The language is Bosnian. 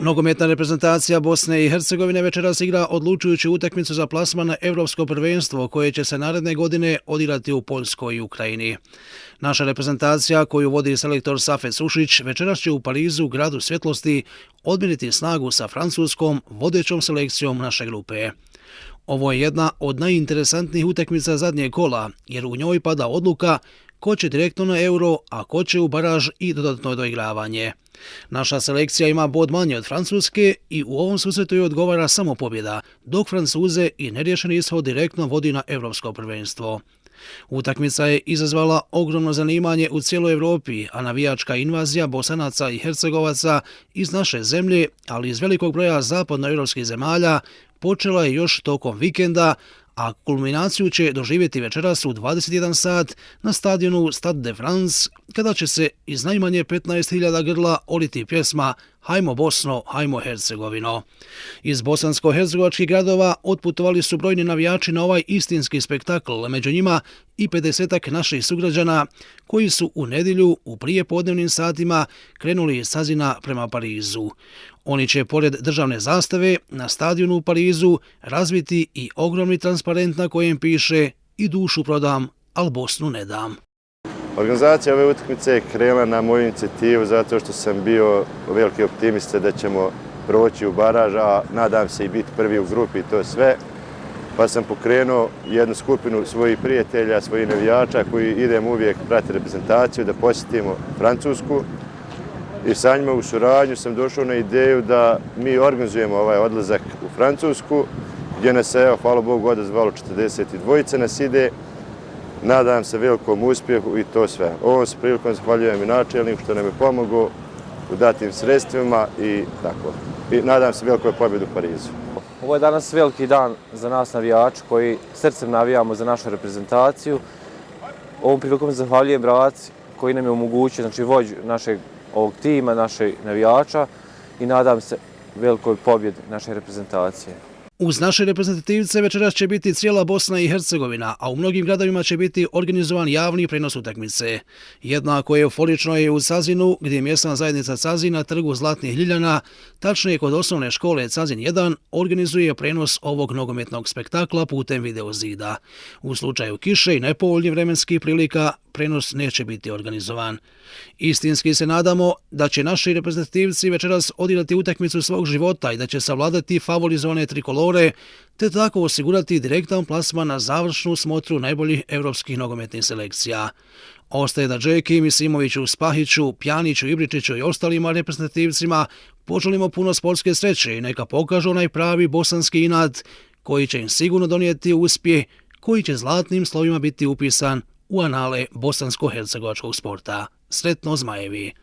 Nogometna reprezentacija Bosne i Hercegovine večeras igra odlučujuću utakmicu za plasman na Evropsko prvenstvo koje će se naredne godine odigrati u Poljskoj i Ukrajini. Naša reprezentacija, koju vodi selektor Safet Sušić, večeras će u Parizu, gradu svjetlosti, odmjeriti snagu sa francuskom vodećom selekcijom naše grupe. Ovo je jedna od najinteresantnijih utakmica zadnjeg kola, jer u njoj pada odluka ko će direktno na Euro, a ko će u baraž i dodatno doigravanje. Naša selekcija ima bod manje od Francuske i u ovom susretu joj odgovara samo pobjeda, dok Francuze i neriješeni ishod direktno vodi na Evropsko prvenstvo. Utakmica je izazvala ogromno zanimanje u cijeloj Evropi, a navijačka invazija Bosanaca i Hercegovaca iz naše zemlje, ali iz velikog broja zapadnoevropskih zemalja, počela je još tokom vikenda, a kulminaciju će doživjeti večeras u 21 sat na stadionu Stade de France, kada će se iz najmanje 15.000 grla oliti pjesma Hajmo Bosno, hajmo Hercegovino. Iz bosansko-hercegovačkih gradova otputovali su brojni navijači na ovaj istinski spektakl, među njima i 50-ak naših sugrađana koji su u nedjelju u prijepodnevnim satima krenuli iz Sazina prema Parizu. Oni će pored državne zastave na stadionu u Parizu razviti i ogromni transparent na kojem piše "I dušu prodam, al Bosnu ne dam". Organizacija ove utakmice je krenula na moju inicijativu zato što sam bio veliki optimista da ćemo proći u baraž, a nadam se i biti prvi u grupi i to sve. Pa sam pokrenuo jednu skupinu svojih prijatelja, svojih navijača koji idemo uvijek prati reprezentaciju da posjetimo Francusku. I sa njima u suradnju sam došao na ideju da mi organizujemo ovaj odlazak u Francusku, gdje nas je, hvala Bogu, odazvalo 42 nas ide. Nadam se velikom uspjehu i to sve. Ovom se prilikom zahvaljujem i načelniku što nam je pomogao u datim sredstvima i tako. I nadam se velikoj pobjedi u Parizu. Ovo je danas veliki dan za nas navijači koji srcem navijamo za našu reprezentaciju. Ovom prilikom zahvaljujem braci koji nam je omogućio, znači vođu našeg ovog tima, naših navijača i nadam se velikoj pobjedi naše reprezentacije. Uz naše reprezentativce večeras će biti cijela Bosna i Hercegovina, a u mnogim gradovima će biti organizovan javni prenos utakmice. Jednako euforično je u Sazinu, gdje je mjesna zajednica Cazin na trgu Zlatnih Ljiljana, tačnije kod osnovne škole Cazin 1, organizuje prenos ovog nogometnog spektakla putem videozida. U slučaju kiše i nepovoljnih vremenskih prilika, prenos neće biti organizovan. Istinski se nadamo da će naši reprezentativci večeras odigrati utakmicu svog života i da će savladati favorizovane trikolore, te tako osigurati direktan plasman na završnu smotru najboljih evropskih nogometnih selekcija. Ostaje da Džeki, Misimoviću, Spahiću, Pjaniću, Ibričiću i ostalima reprezentativcima poželimo puno sportske sreće i neka pokažu onaj pravi bosanski inat koji će im sigurno donijeti uspjeh, koji će zlatnim slovima biti upisan u anale bosansko-hercegovačkog sporta. Sretno Zmajevi!